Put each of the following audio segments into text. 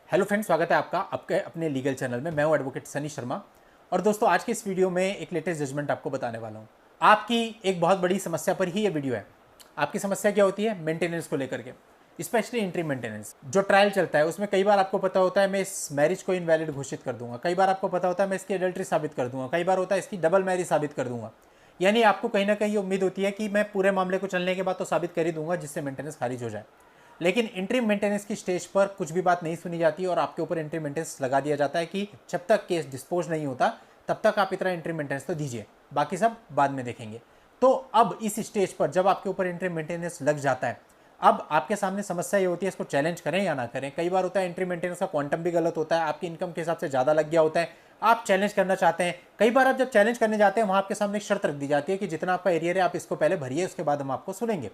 Hello friends, स्वागत है आपका आपके अपने लीगल चैनल में। मैं हूं एडवोकेट सनी शर्मा। और दोस्तों, आज की इस वीडियो में एक लेटेस्ट जजमेंट आपको बताने वाला हूं। आपकी एक बहुत बड़ी समस्या पर ही ये वीडियो है। आपकी समस्या क्या होती है? मेंटेनेंस को लेकर के, स्पेशली एंट्री मेंटेनेंस। जो ट्रायल चलता है उसमें कई बार आपको पता होता है मैं इस मैरिज को इनवैलिड घोषित कर दूंगा, कई बार आपको पता होता है मैं इसकी एडल्ट्री साबित कर दूंगा, कई बार होता है इसकी डबल मैरिज साबित कर दूंगा। यानी आपको कहीं ना कहीं उम्मीद होती है कि मैं पूरे मामले को चलने के बाद तो साबित कर ही दूंगा जिससे मेंटेनेंस खारिज हो जाए। लेकिन इंटरिम मेंटेनेंस की स्टेज पर कुछ भी बात नहीं सुनी जाती और आपके ऊपर इंटरिम मेंटेनेंस लगा दिया जाता है कि जब तक केस डिस्पोज नहीं होता तब तक आप इतना इंटरिम मेंटेनेंस तो दीजिए, बाकी सब बाद में देखेंगे। तो अब इस स्टेज पर जब आपके ऊपर इंटरिम मेंटेनेंस लग जाता है, अब आपके सामने समस्या ये होती है इसको चैलेंज करें या ना करें। कई बार होता है इंटरिम मेंटेनेंस का क्वांटम भी गलत होता है, आपकी इनकम के हिसाब से ज़्यादा लग गया होता है, आप चैलेंज करना चाहते हैं। कई बार आप जब चैलेंज करने जाते हैं वहाँ आपके सामने एक शर्त रख दी जाती है कि जितना आपका एरियर है आप इसको पहले भरिए, उसके बाद हम आपको सुनेंगे।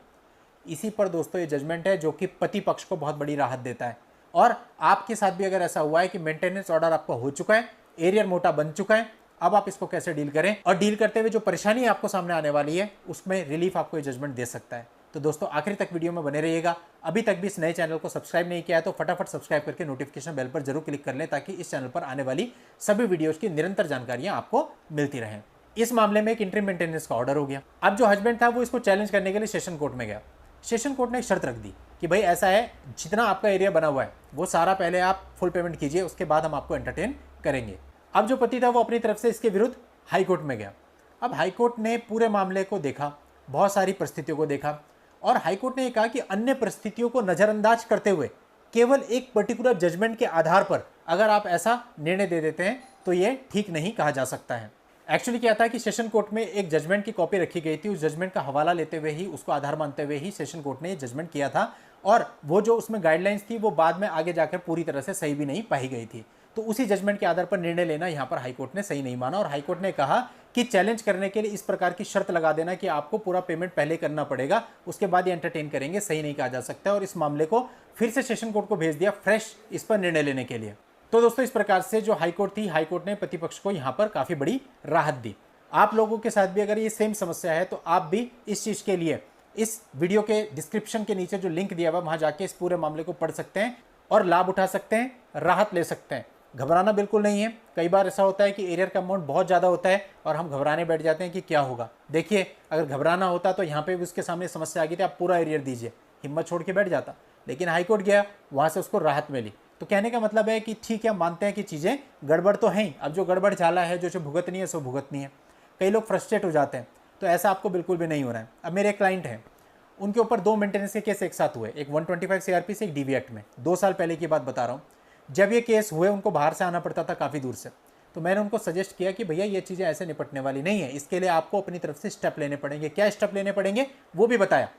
इसी पर दोस्तों ये जजमेंट है जो कि पति पक्ष को बहुत बड़ी राहत देता है। और आपके साथ भी अगर ऐसा हुआ है कि मेंटेनेंस ऑर्डर आपका हो चुका है, एरियर मोटा बन चुका है, अब आप इसको कैसे डील करें और डील करते हुए जो परेशानी आपको सामने आने वाली है उसमें रिलीफ आपको ये जजमेंट दे सकता है। तो दोस्तों, आखिर तक वीडियो में बने रहिएगा। अभी तक भी इस नए चैनल को सब्सक्राइब नहीं किया है तो फटाफट सब्सक्राइब करके नोटिफिकेशन बेल पर जरूर क्लिक कर लें ताकि इस चैनल पर आने वाली सभी वीडियोज की निरंतर जानकारियां आपको मिलती रहें। इस मामले में एक इंटरिम मेंटेनेंस का ऑर्डर हो गया। अब जो हस्बैंड था वो इसको चैलेंज करने के लिए सेशन कोर्ट में गया। सेशन कोर्ट ने एक शर्त रख दी कि भाई ऐसा है, जितना आपका एरिया बना हुआ है वो सारा पहले आप फुल पेमेंट कीजिए, उसके बाद हम आपको एंटरटेन करेंगे। अब जो पति था वो अपनी तरफ से इसके विरुद्ध हाई कोर्ट में गया। अब हाई कोर्ट ने पूरे मामले को देखा, बहुत सारी परिस्थितियों को देखा और हाई कोर्ट ने कहा कि अन्य परिस्थितियों को नज़रअंदाज करते हुए केवल एक पर्टिकुलर जजमेंट के आधार पर अगर आप ऐसा निर्णय दे देते हैं तो ये ठीक नहीं कहा जा सकता है। एक्चुअली क्या था कि सेशन कोर्ट में एक जजमेंट की कॉपी रखी गई थी, उस जजमेंट का हवाला लेते हुए ही, उसको आधार मानते हुए ही सेशन कोर्ट ने ये जजमेंट किया था। और वो जो उसमें गाइडलाइंस थी वो बाद में आगे जाकर पूरी तरह से सही भी नहीं पाई गई थी। तो उसी जजमेंट के आधार पर निर्णय लेना यहाँ पर हाईकोर्ट ने सही नहीं माना और हाईकोर्ट ने कहा कि चैलेंज करने के लिए इस प्रकार की शर्त लगा देना कि आपको पूरा पेमेंट पहले करना पड़ेगा, उसके बाद ये एंटरटेन करेंगे, सही नहीं कहा जा सकता। और इस मामले को फिर से सेशन कोर्ट को भेज दिया फ्रेश इस पर निर्णय लेने के लिए। तो दोस्तों, इस प्रकार से जो हाईकोर्ट थी, हाईकोर्ट ने पति पक्ष को यहाँ पर काफ़ी बड़ी राहत दी। आप लोगों के साथ भी अगर ये सेम समस्या है तो आप भी इस चीज़ के लिए इस वीडियो के डिस्क्रिप्शन के नीचे जो लिंक दिया हुआ वहाँ जाके इस पूरे मामले को पढ़ सकते हैं और लाभ उठा सकते हैं, राहत ले सकते हैं। घबराना बिल्कुल नहीं है। कई बार ऐसा होता है कि एरियर का अमाउंट बहुत ज़्यादा होता है और हम घबराने बैठ जाते हैं कि क्या होगा। देखिए, अगर घबराना होता तो यहाँ पे भी उसके सामने समस्या आ गई थी, आप पूरा एरियर दीजिए, हिम्मत छोड़ के बैठ जाता। लेकिन हाईकोर्ट गया, वहाँ से उसको राहत मिली। तो कहने का मतलब है कि ठीक है, मानते हैं कि चीज़ें गड़बड़ तो हैं, अब जो गड़बड़ चाला है, जो भुगतनी है सो भुगतनी है। कई लोग फ्रस्ट्रेट हो जाते हैं, तो ऐसा आपको बिल्कुल भी नहीं हो रहा है। अब मेरे क्लाइंट हैं, उनके ऊपर 2 मेंटेनेंस के केस एक साथ हुए, एक 125 CRP से, एक DV एक्ट में। 2 साल पहले की बात बता रहा हूँ। जब ये केस हुए उनको बाहर से आना पड़ता था काफ़ी दूर से। तो मैंने उनको सजेस्ट किया कि भैया ये चीज़ें ऐसे निपटने वाली नहीं है, इसके लिए आपको अपनी तरफ से स्टेप लेने पड़ेंगे। क्या स्टेप लेने पड़ेंगे वो भी बताया,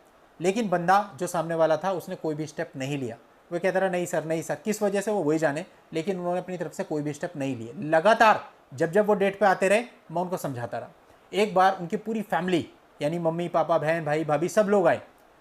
लेकिन बंदा जो सामने वाला था उसने कोई भी स्टेप नहीं लिया। वो कहता रहा नहीं सर, नहीं सर, किस वजह से वो वही जाने, लेकिन उन्होंने अपनी तरफ से कोई भी स्टेप नहीं लिए। लगातार जब जब वो डेट पे आते रहे मैं उनको समझाता रहा। एक बार उनकी पूरी फैमिली यानी मम्मी पापा बहन भाई भाभी सब लोग आए,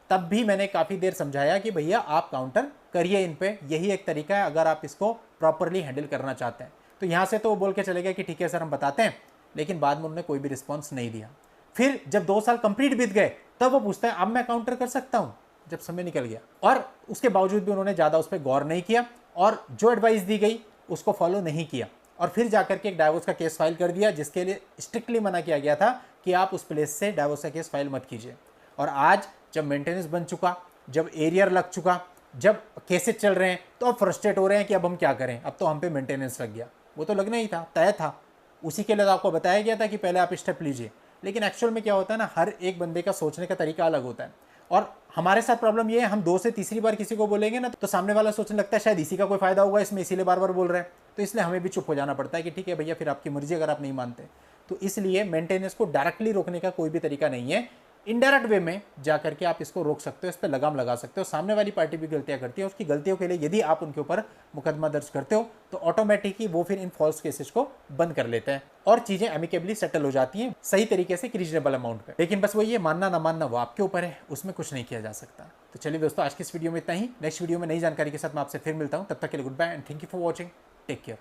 तब भी मैंने काफ़ी देर समझाया कि भैया आप काउंटर करिए इन पे, यही एक तरीका है अगर आप इसको प्रॉपरली हैंडल करना चाहते हैं। तो यहाँ से तो वो बोल के चले गए कि ठीक है सर हम बताते हैं, लेकिन बाद में उन्होंने कोई भी रिस्पॉन्स नहीं दिया। फिर जब 2 साल कंप्लीट बीत गए तब वो पूछते हैं अब मैं काउंटर कर सकता हूँ, जब समय निकल गया। और उसके बावजूद भी उन्होंने ज़्यादा उस पर गौर नहीं किया और जो एडवाइस दी गई उसको फॉलो नहीं किया और फिर जाकर के एक डाइवोर्स का केस फाइल कर दिया, जिसके लिए स्ट्रिक्टली मना किया गया था कि आप उस प्लेस से डाइवोर्स का केस फाइल मत कीजिए। और आज जब मेंटेनेंस बन चुका, जब एरियर लग चुका, जब केसेस चल रहे हैं, तो अब फ्रस्ट्रेट हो रहे हैं कि अब हम क्या करें, अब तो हम पे मेंटेनेंस लग गया। वो तो लगना ही था, तय था। उसी के लिए तो आपको बताया गया था कि पहले आप स्टेप लीजिए। लेकिन एक्चुअल में क्या होता है ना, हर एक बंदे का सोचने का तरीका अलग होता है। और हमारे साथ प्रॉब्लम ये है, हम 2 से तीसरी बार किसी को बोलेंगे ना तो सामने वाला सोचने लगता है शायद इसी का कोई फायदा होगा इसमें, इसीलिए बार बार बोल रहे हैं। तो इसलिए हमें भी चुप हो जाना पड़ता है कि ठीक है भैया, फिर आपकी मर्जी अगर आप नहीं मानते। तो इसलिए मेंटेनेंस को डायरेक्टली रोकने का कोई भी तरीका नहीं है। इनडायरेक्ट वे में जाकर के आप इसको रोक सकते हो, इस पर लगाम लगा सकते हो। सामने वाली पार्टी भी गलतियां करती है, उसकी गलतियों के लिए यदि आप उनके ऊपर मुकदमा दर्ज करते हो तो ऑटोमेटिकली वो फिर इन फॉल्स केसेस को बंद कर लेते हैं और चीजें एमिकेबली सेटल हो जाती हैं सही तरीके से, रीजनेबल अमाउंट पे। लेकिन बस वो ये मानना ना मानना वो आपके ऊपर है, उसमें कुछ नहीं किया जा सकता। तो चलिए दोस्तों, आज की इस वीडियो में इतना ही। नेक्स्ट वीडियो में नई जानकारी के साथ मैं आपसे फिर मिलता हूँ। तब तक के लिए goodbye and thank you for watching. Take care.